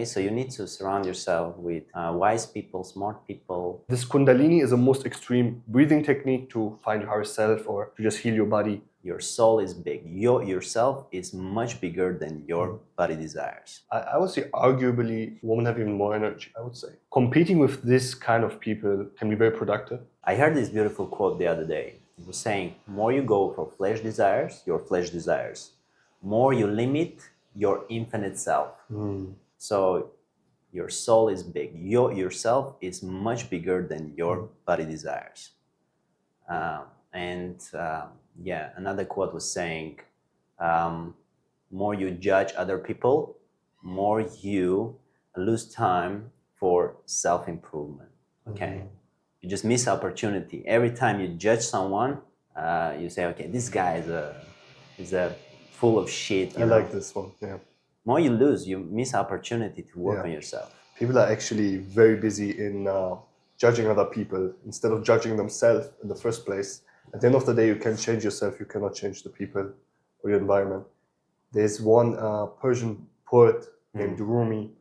So you need to surround yourself with wise people, smart people. This Kundalini is the most extreme breathing technique to find your higher self or to just heal your body. Your soul is big. Yourself is much bigger than your body desires. I would say arguably women have even more energy, I would say. Competing with this kind of people can be very productive. I heard this beautiful quote the other day. It was saying, more you go for flesh desires, your flesh desires, more you limit your infinite self. So your soul is big. Yourself is much bigger than your body desires. Yeah, another quote was saying, more you judge other people, more you lose time for self-improvement. Okay, you just miss opportunity. Every time you judge someone, you say, okay, this guy is a full of shit. I like this one, yeah. More you lose, you miss opportunity to work on yourself. People are actually very busy in judging other people instead of judging themselves in the first place. At the end of the day, you can change yourself, you cannot change the people or your environment. There's one Persian poet named Rumi.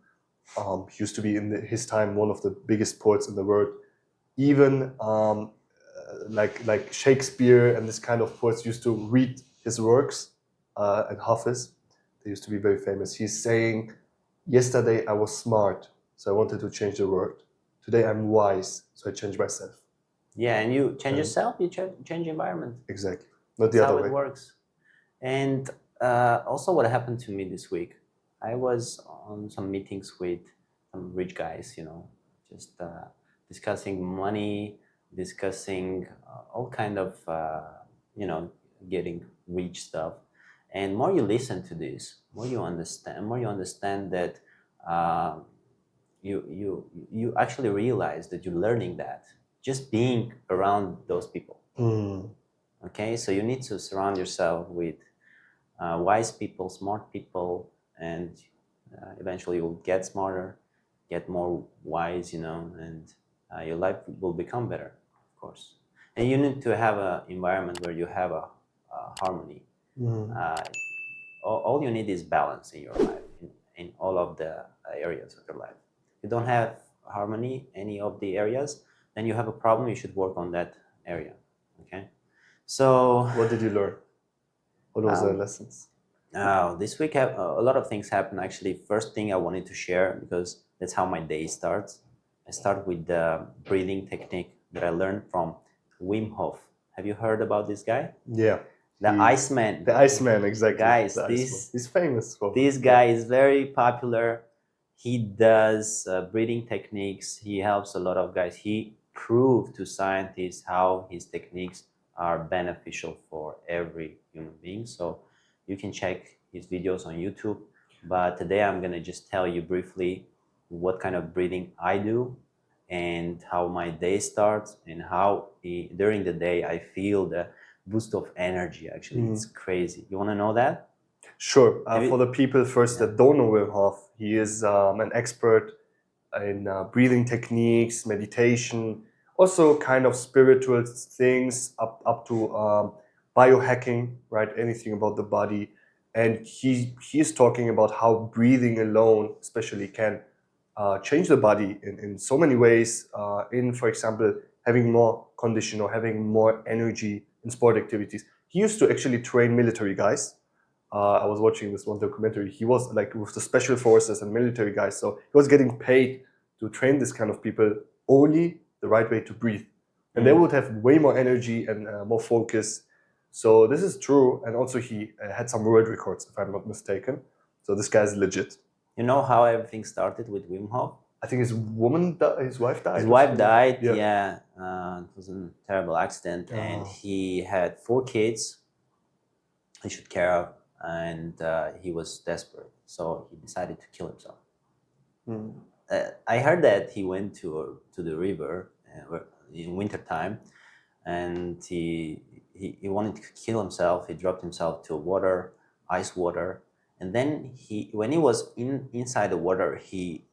He used to be in his time one of the biggest poets in the world. Even like Shakespeare and this kind of poets used to read his works at Hafiz. They used to be very famous. He's saying, yesterday I was smart, so I wanted to change the world. Today I'm wise, so I changed myself. Yeah, and you change yourself, you change the environment. Exactly. Not the That's other how way. it works. And also what happened to me this week, I was on some meetings with some rich guys, just discussing money, discussing all kind of, getting rich stuff. And more you listen to this, more you understand that you actually realize that you're learning that just being around those people. Okay, so you need to surround yourself with wise people, smart people, and eventually you'll get smarter, get more wise, and your life will become better, of course. And you need to have an environment where you have a harmony. All you need is balance in your life, in all of the areas of your life. If you don't have harmony any of the areas, then you have a problem. You should work on that area. Okay. So what did you learn? What was the lessons? This week a lot of things happened. Actually, first thing I wanted to share, because that's how my day starts. I start with the breathing technique that I learned from Wim Hof. Have you heard about this guy? Yeah. The Iceman. The Iceman, exactly. Guys, he's famous for this guy is very popular. He does breathing techniques. He helps a lot of guys. He proved to scientists how his techniques are beneficial for every human being. So you can check his videos on YouTube. But today I'm gonna just tell you briefly what kind of breathing I do and how my day starts and how during the day I feel the boost of energy. Actually, it's crazy. You want to know that? Sure. For the people first that don't know Wim Hof, he is an expert in breathing techniques, meditation, also kind of spiritual things up to biohacking, right? Anything about the body. And he's talking about how breathing alone especially can change the body in so many ways, for example, having more condition or having more energy in sport activities. He used to actually train military guys. I was watching this one documentary. He was like with the special forces and military guys, so he was getting paid to train this kind of people only the right way to breathe. And they would have way more energy and more focus. So this is true. And also he had some world records, if I'm not mistaken. So this guy's legit. You know how everything started with Wim Hof? I think his wife died. His wife died, yeah. It was a terrible accident, and he had 4 kids he should care of, and he was desperate, so he decided to kill himself. I heard that he went to the river in wintertime, and he wanted to kill himself. He dropped himself to water, ice water, and then when he was inside the water, he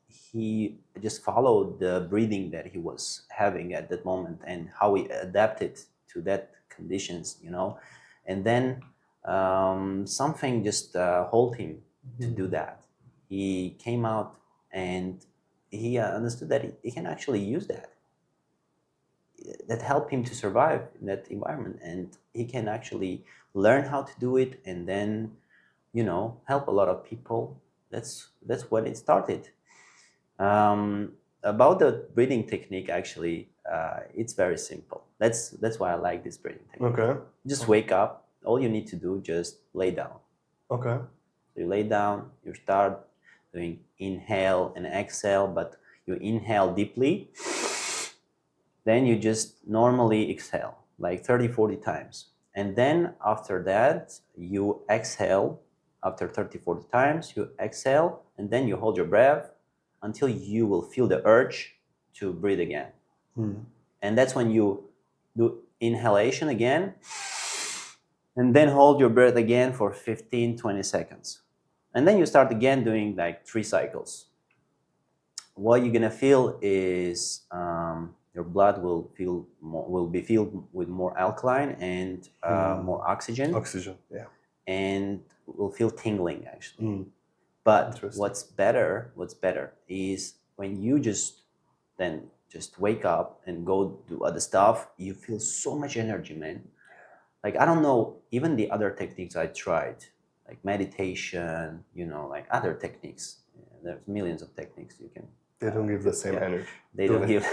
just followed the breathing that he was having at that moment and how he adapted to that conditions, and then something just hold him to do that. He came out and he understood that he can actually use that helped him to survive in that environment, and he can actually learn how to do it, and then help a lot of people. That's when it started. About the breathing technique, actually, it's very simple. That's why I like this breathing technique. Okay. Just wake up. All you need to do, just lay down. Okay. So you lay down, you start doing inhale and exhale, but you inhale deeply. Then you just normally exhale, like 30-40 times. And then after that, you exhale. After 30-40 times, you exhale, and then you hold your breath until you will feel the urge to breathe again. And that's when you do inhalation again, and then hold your breath again for 15-20 seconds. And then you start again doing like 3 cycles. What you're gonna feel is your blood will be filled with more alkaline and more oxygen. Oxygen, yeah. And will feel tingling, actually. But what's better is when you just wake up and go do other stuff, you feel so much energy, man. Like, I don't know, even the other techniques I tried, like meditation, like other techniques. There's millions of techniques you can. They don't give the same energy. They don't give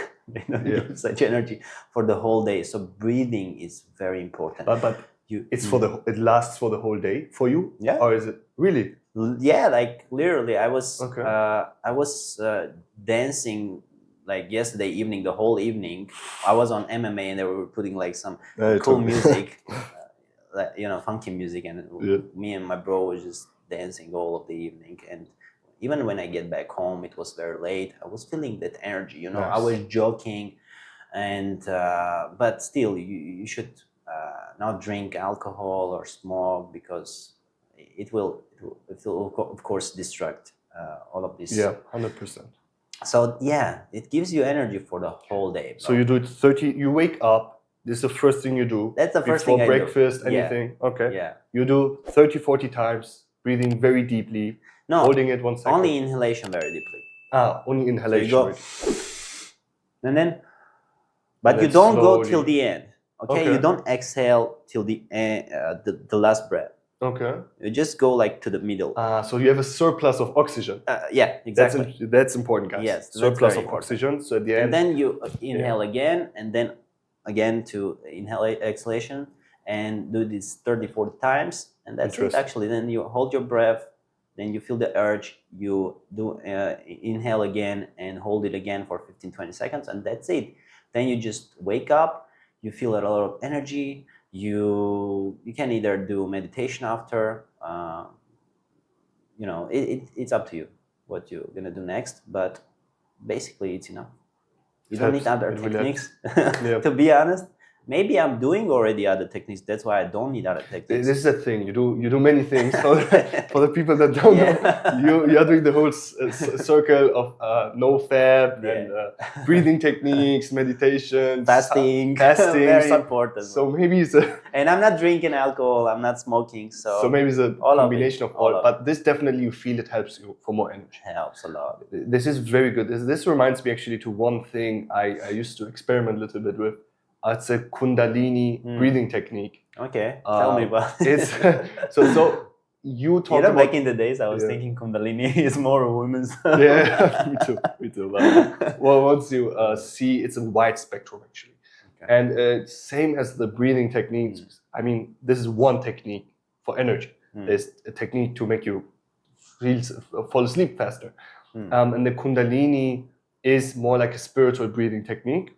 give such energy for the whole day. So breathing is very important. But it lasts for the whole day for you? Yeah. Or is it really? Yeah, like literally, I was dancing like yesterday evening, the whole evening. I was on MMA and they were putting like some cool music, funky music, and me and my bro was just dancing all of the evening. And even when I get back home, it was very late. I was feeling that energy, Nice. I was joking, and but still, you should not drink alcohol or smoke, because it will of course distract all of this. Yeah, 100%. So yeah, it gives you energy for the whole day. Bro. So you do it 30. You wake up. This is the first thing you do. That's the first thing I do. Before breakfast, anything. Yeah. Okay. Yeah. You do 30-40 times, breathing very deeply. No, holding it 1 second. Only inhalation very deeply. Only inhalation. So you go, and then, but you don't slowly go till the end. Okay? You don't exhale till the end, the last breath. Okay. You just go like to the middle. So you have a surplus of oxygen. Yeah, exactly. That's important, guys. Yes, surplus of oxygen. So at the end. And then you inhale again, and then again to inhale, exhalation, and do this 30-40 times, and that's it. Actually, then you hold your breath. Then you feel the urge, you do inhale again and hold it again for 15-20 seconds, and that's it. Then you just wake up, you feel a lot of energy. You can either do meditation after, it's up to you what you're gonna do next, but basically it's enough. You don't need other techniques, to be honest. Maybe I'm doing already other techniques. That's why I don't need other techniques. This is the thing. You do many things. For the people that don't know, you are doing the whole circle of no fab and breathing techniques, meditation, fasting. Very important. So maybe it's and I'm not drinking alcohol. I'm not smoking. So maybe it's a combination of all. But this definitely, you feel it helps you for more energy. Helps a lot. This is very good. This reminds me actually to one thing I used to experiment a little bit with. It's a Kundalini breathing technique. Okay, tell me about it. It's so you talk about back in the days I was thinking Kundalini is more a women's. Yeah, me too. But, well, once you see, it's a wide spectrum actually, and same as the breathing techniques. I mean, this is one technique for energy. There's a technique to make you fall asleep faster, and the Kundalini is more like a spiritual breathing technique.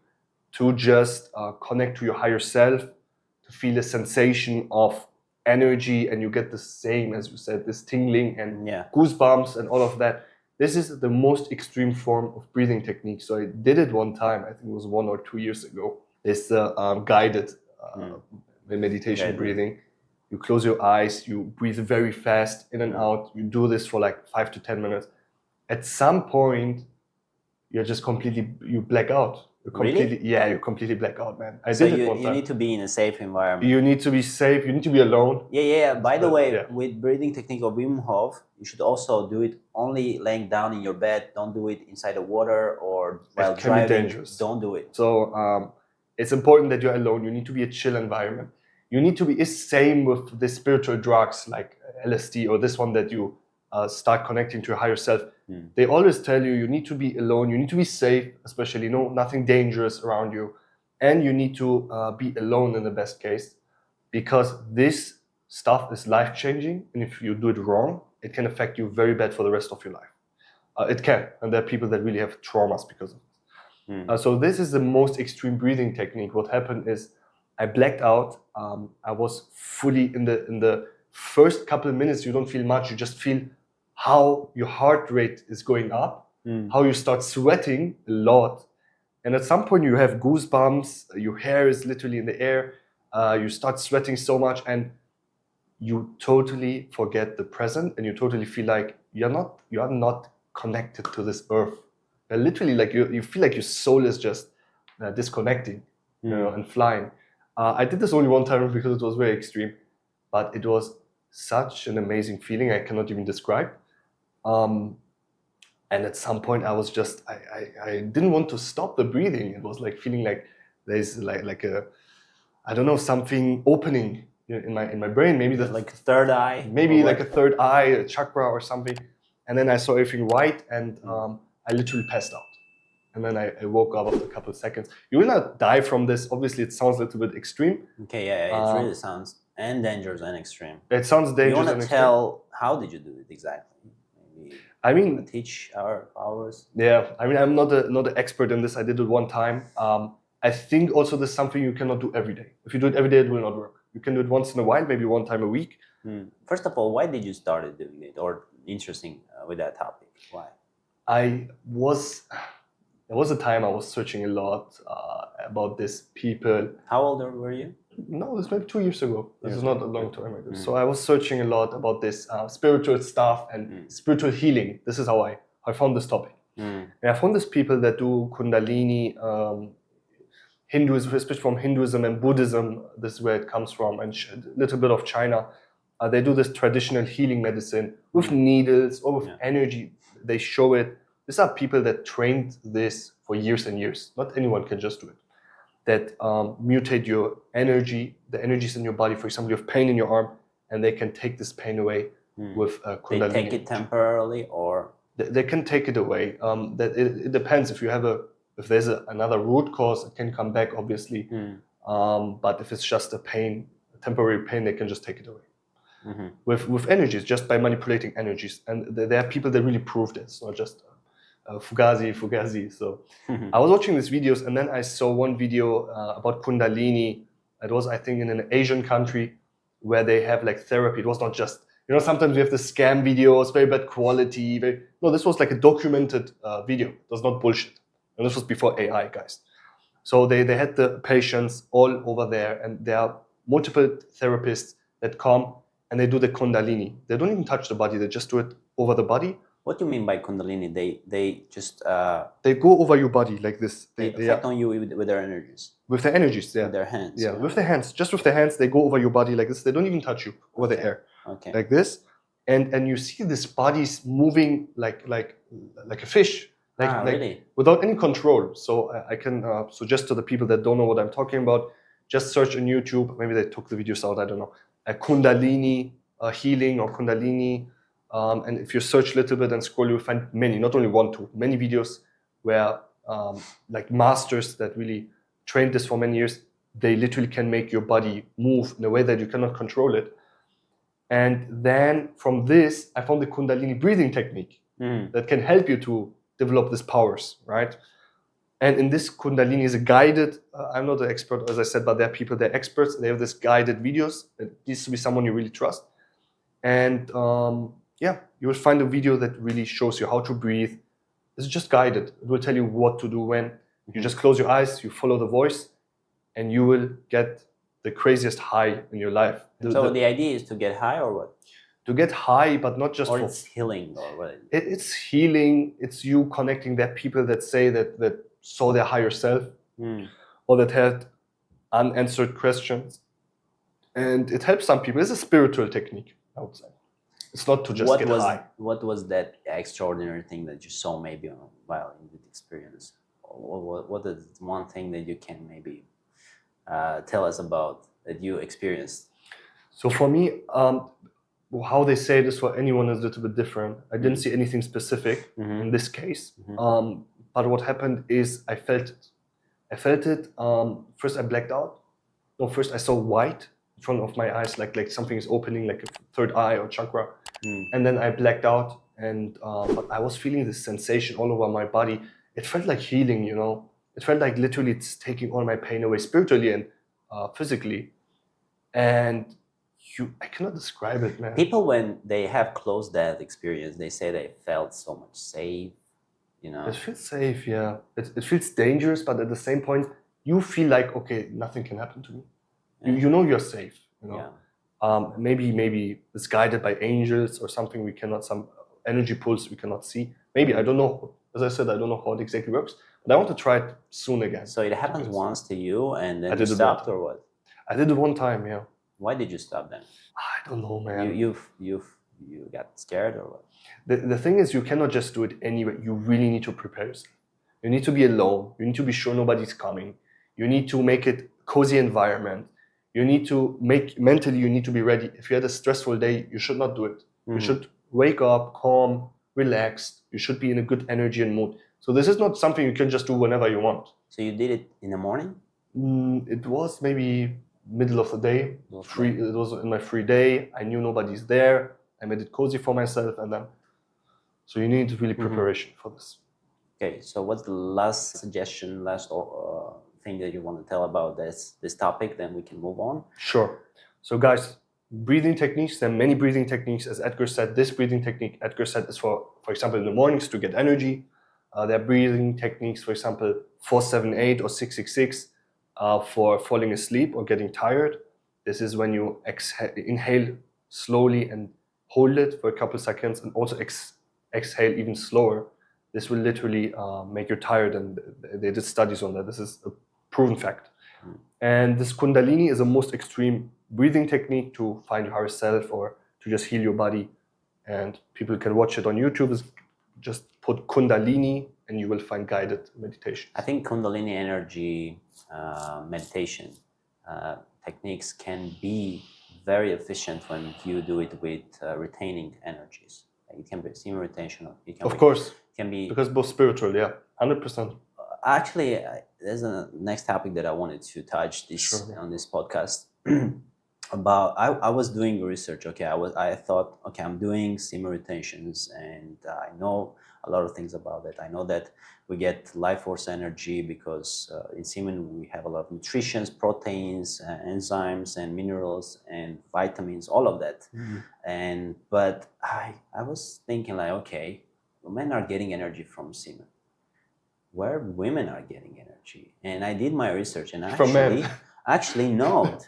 To just connect to your higher self, to feel a sensation of energy, and you get the same, as you said, this tingling and goosebumps and all of that. This is the most extreme form of breathing technique. So I did it one time, I think it was 1 or 2 years ago. It's guided meditation breathing. You close your eyes, you breathe very fast in and out. You do this for like 5 to 10 minutes. At some point, you're just completely, you black out. Really? Yeah, you completely black out, man. I So did it one you time. need to be in a safe environment. You need to be safe. You need to be alone. Yeah. By the way, Yeah. with breathing technique of Wim Hof, you should also do it only laying down in your bed. Don't do it inside the water or while It can be driving. dangerous. Don't do it. So it's important that you're alone. You need to be a chill environment. You need to be. It's same with the spiritual drugs like LSD or this one that you start connecting to your higher self. They always tell you need to be alone. You need to be safe, especially nothing dangerous around you, and you need to be alone in the best case, because this stuff is life changing, and if you do it wrong, it can affect you very bad for the rest of your life. It can, and there are people that really have traumas because of it. So this is the most extreme breathing technique. What happened is I blacked out. I was fully in the first couple of minutes. You don't feel much. You just feel how your heart rate is going up, how you start sweating a lot, and at some point you have goosebumps. Your hair is literally in the air. You start sweating so much, and you totally forget the present, and you totally feel like you are not connected to this earth. Literally, like you feel like your soul is just disconnecting, and flying. I did this only one time because it was very extreme, but it was such an amazing feeling I cannot even describe. And at some point I was just I didn't want to stop the breathing. It was like feeling like there's like a, I don't know, something opening in my brain, maybe like a third eye, maybe like a third eye, a chakra or something. And then I saw everything white, and I literally passed out. And then I woke up after a couple of seconds. You will not die from this. Obviously, it sounds a little bit extreme. Okay, yeah, it really sounds and dangerous and extreme. It sounds dangerous. You want to tell how did you do it exactly? Maybe I mean, teach our followers. Yeah, I mean, I'm not an expert in this. I did it one time. I think also this is something you cannot do every day. If you do it every day, it will not work. You can do it once in a while, maybe one time a week. First of all, why did you start doing it, or interesting with that topic? Why? There was a time I was searching a lot about these people. How old were you? No, this maybe 2 years ago. This is not a long time ago. So I was searching a lot about this spiritual stuff and spiritual healing. This is how I found this topic. And I found these people that do Kundalini, Hinduism, especially from Hinduism and Buddhism. This is where it comes from, and a little bit of China. They do this traditional healing medicine with needles or with energy. They show it. These are people that trained this for years and years. Not anyone can just do it. That mutate your energy, the energies in your body. For example, you have pain in your arm, and they can take this pain away with Kundalini. They take it temporarily, or they can take it away. That it depends. If there's another root cause, it can come back, obviously. But if it's just a temporary pain, they can just take it away. With energies, just by manipulating energies. And there are people that really prove this, not just Fugazi. So I was watching these videos, and then I saw one video about Kundalini. It was, I think, in an Asian country where they have like therapy. It was not just, sometimes we have the scam videos, very bad quality. No, this was like a documented video. It was not bullshit. And this was before AI, guys. So they had the patients all over there, and there are multiple therapists that come and they do the Kundalini. They don't even touch the body. They just do it over the body. What do you mean by Kundalini? They just they go over your body like this. They affect on you with their energies. With their energies, yeah. With their hands. Yeah, with their hands. Just with their hands, they go over your body like this. They don't even touch you over the air. Okay. Like this, and you see this bodies moving like a fish. Really? Without any control. So I can suggest to the people that don't know what I'm talking about, just search on YouTube. Maybe they took the videos out. I don't know. A Kundalini healing or Kundalini. And if you search a little bit and scroll, you'll find many, not only one, two, many videos where like masters that really trained this for many years, they literally can make your body move in a way that you cannot control it. And then from this, I found the Kundalini breathing technique that can help you to develop these powers, right? And in this Kundalini is a guided, I'm not an expert, as I said, but there are people, they're experts. They have this guided videos. It needs to be someone you really trust. And you will find a video that really shows you how to breathe. It's just guided. It will tell you what to do when. You just close your eyes, you follow the voice, and you will get the craziest high in your life. So the idea is to get high, or what? To get high, but not just it's healing, or what? It's healing. It's you connecting. There are people that say that saw their higher self, or that had unanswered questions. And it helps some people. It's a spiritual technique, I would say. It's not to just get high. What was that extraordinary thing that you saw maybe while in the experience? What is one thing that you can maybe tell us about that you experienced? So for me, how they say this for anyone is a little bit different. I didn't see anything specific in this case. But what happened is I felt it. First I blacked out. No, first I saw white in front of my eyes, like something is opening, like a third eye or chakra. And then I blacked out, and but I was feeling this sensation all over my body. It felt like healing, you know. It felt like literally it's taking all my pain away spiritually and physically. And I cannot describe it, man. People, when they have close that experience, they say they felt so much safe, you know. It feels safe, yeah. It feels dangerous, but at the same point, you feel like, okay, nothing can happen to me. You know you're safe, you know. Maybe it's guided by angels or something some energy pulse we cannot see. Maybe, I don't know. As I said, I don't know how it exactly works, but I want to try it soon again. So it happened once to you, and then you stopped, or what? I did it one time, yeah. Why did you stop then? I don't know, man. You got scared, or what? The thing is, you cannot just do it anyway. You really need to prepare yourself. You need to be alone. You need to be sure nobody's coming. You need to make it cozy environment. You need to mentally, you need to be ready. If you had a stressful day, you should not do it. You should wake up calm, relaxed. You should be in a good energy and mood. So this is not something you can just do whenever you want. So you did it in the morning? It was maybe middle of the day. It was in my free day. I knew nobody's there. I made it cozy for myself, and then. So you need really preparation for this. Okay. So what's the last suggestion, thing that you want to tell about this topic? Then we can move on. Sure. So guys, breathing techniques. There are many breathing techniques. As Edgar said, this breathing technique, Edgar said, is for example, in the mornings to get energy. There are breathing techniques, for example, 478 or 666 for falling asleep or getting tired. This is when you inhale slowly and hold it for a couple seconds, and also exhale even slower. This will literally make you tired, and they did studies on that. This is a proven fact. And this Kundalini is the most extreme breathing technique to find your higher self or to just heal your body. And people can watch it on YouTube. Just put Kundalini and you will find guided meditation. I think Kundalini energy meditation techniques can be very efficient when you do it with retaining energies. It can be semen retention. Of course. It can be because both spiritual, yeah, 100%. Actually, there's a next topic that I wanted to touch on this podcast. About I was doing research. Okay, I thought, okay, I'm doing semen retentions, and I know a lot of things about it. I know that we get life force energy because in semen we have a lot of nutrition, proteins, enzymes, and minerals, and vitamins, all of that. But I was thinking like, okay, men are getting energy from semen. Where women are getting energy? And I did my research, and actually no.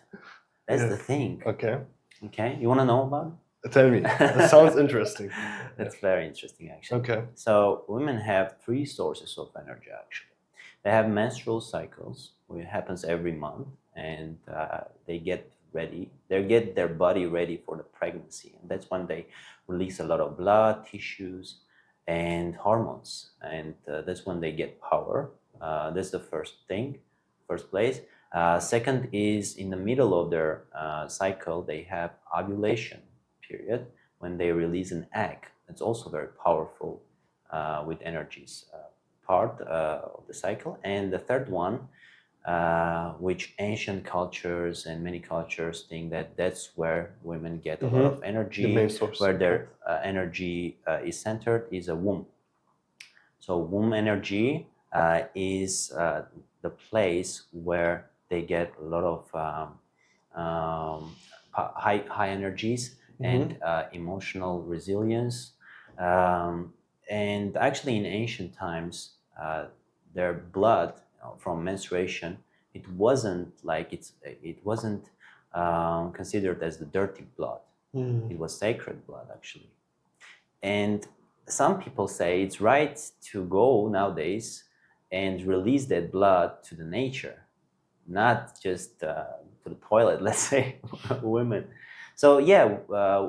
That's the thing. Okay. You want to know about it? Tell me. That sounds interesting. That's very interesting, actually. Okay. So women have 3 sources of energy, actually. They have menstrual cycles, which happens every month, and they get ready. They get their body ready for the pregnancy, and that's when they release a lot of blood, tissues, and hormones, and that's when they get power. That's the first place. Second is in the middle of their cycle, they have ovulation period when they release an egg. It's also very powerful with energies part of the cycle. And the third one, which ancient cultures and many cultures think that's where women get a lot of energy, where their energy is centered, is a womb. So womb energy is the place where they get a lot of high energies and emotional resilience. And actually, in ancient times, their blood from menstruation, it wasn't considered as the dirty blood. It was sacred blood, actually. And some people say it's right to go nowadays and release that blood to the nature, not just to the toilet, let's say, women. So yeah,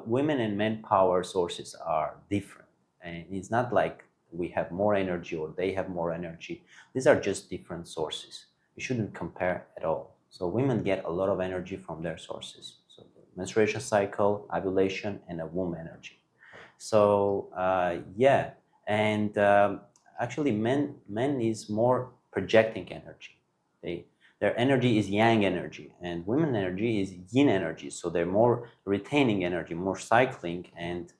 women and men power sources are different, and it's not like we have more energy or they have more energy. These are just different sources. You shouldn't compare at all. So women get a lot of energy from their sources. So the menstruation cycle, ovulation, and a womb energy. So yeah, and actually, men is more projecting energy. They their energy is yang energy, and women energy is yin energy. So they're more retaining energy, more cycling and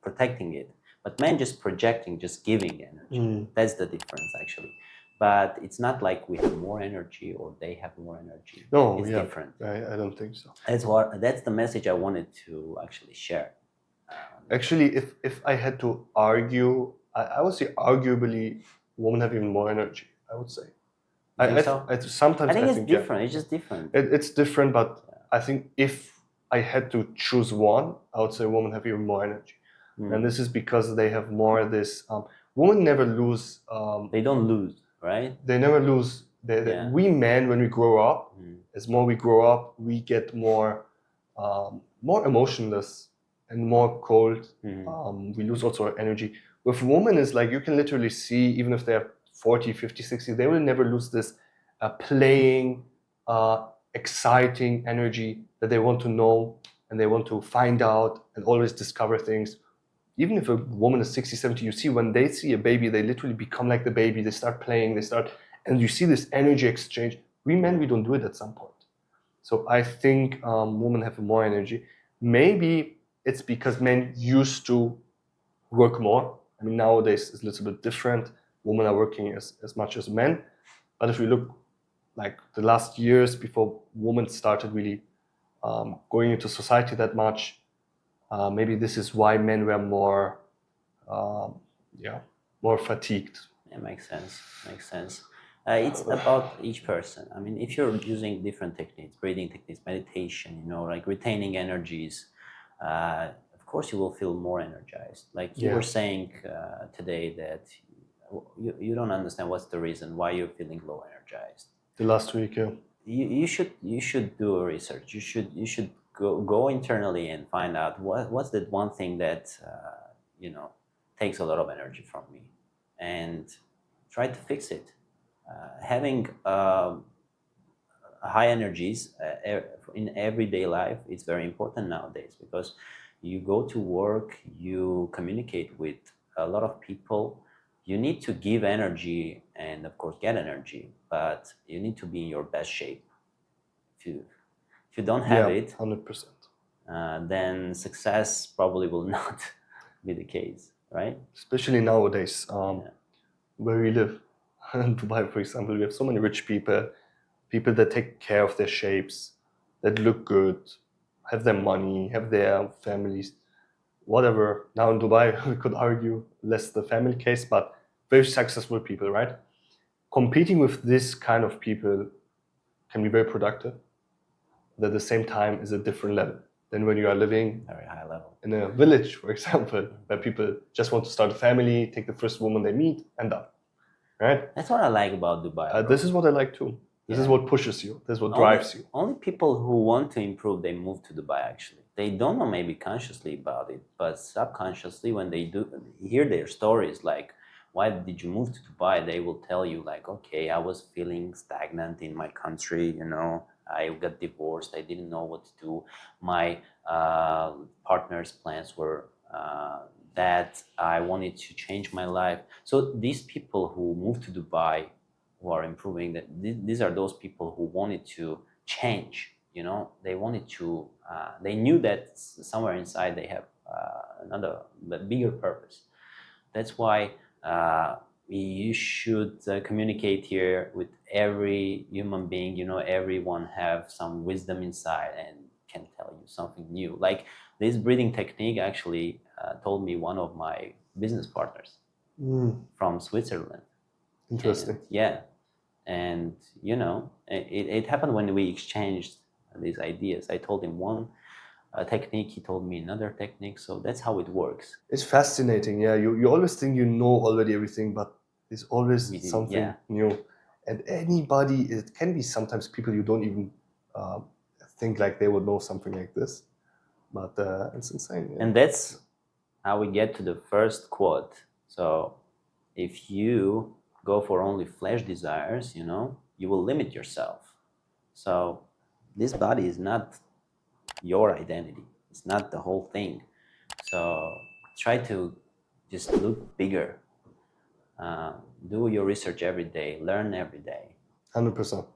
protecting it. But men just projecting, just giving energy. That's the difference actually. But it's not like we have more energy or they have more energy. No, It's yeah, different. I don't think so. That's the message I wanted to actually share. Actually, if I had to argue, I would say arguably women have even more energy, I would say. You think so? Sometimes I think it's yeah, different. It's just different. it's different, but I think if I had to choose one, I would say women have even more energy. And this is because they have more this, women never lose. They don't lose, right? They never lose. Yeah. We men, when we grow up, as more we grow up, we get more emotionless and more cold. We lose also our energy. With women, it's like you can literally see, even if they're 40, 50, 60, they will never lose this playing, exciting energy that they want to know and they want to find out and always discover things. Even if a woman is 60, 70, you see when they see a baby, they literally become like the baby. They start playing, and you see this energy exchange. We men, we don't do it at some point. So I think women have more energy. Maybe it's because men used to work more. I mean, nowadays it's a little bit different. Women are working as much as men. But if we look like the last years before women started really going into society that much, maybe this is why men were more, more fatigued. It makes sense. Makes sense. It's about each person. I mean, if you're using different techniques, breathing techniques, meditation, like retaining energies, of course you will feel more energized. Like you were saying today that you don't understand what's the reason why you're feeling low energized. The last week, yeah. You should do a research. You should go internally and find out what's that one thing that takes a lot of energy from me, and try to fix it. Having high energies in everyday life is very important nowadays, because you go to work, you communicate with a lot of people. You need to give energy and of course get energy, but you need to be in your best shape. If you don't have it, 100%. Then success probably will not be the case, right? Especially nowadays, where we live. In Dubai, for example, we have so many rich people that take care of their shapes, that look good, have their money, have their families, whatever. Now in Dubai, we could argue less the family case, but very successful people, right? Competing with this kind of people can be very productive, but at the same time is a different level than when you are living very high level in a village, for example, where people just want to start a family, take the first woman they meet, and done. Right? That's what I like about Dubai. This is what I like too. This is what pushes you. This is what drives you. Only people who want to improve, they move to Dubai, actually. They don't know maybe consciously about it, but subconsciously when they do hear their stories, like, why did you move to Dubai? They will tell you like, okay, I was feeling stagnant in my country, I got divorced, I didn't know what to do. My partner's plans were that I wanted to change my life. So these people who moved to Dubai, who are improving, that these are those people who wanted to change. They wanted to. They knew that somewhere inside they have another, but bigger purpose. That's why you should communicate here with every human being. Everyone have some wisdom inside and can tell you something new. Like this breathing technique actually told me one of my business partners from Switzerland. Interesting. And it happened when we exchanged these ideas. I told him one technique, he told me another technique. So that's how it works. It's fascinating. Yeah, you always think you know already everything, but There's always something Yeah. new. And anybody, it can be sometimes people you don't even think like they would know something like this. But it's insane. Yeah. And that's how we get to the first quote. So if you go for only flesh desires, you know, you will limit yourself. So this body is not your identity. It's not the whole thing. So try to just look bigger. Do your research every day. Learn every day. 100%.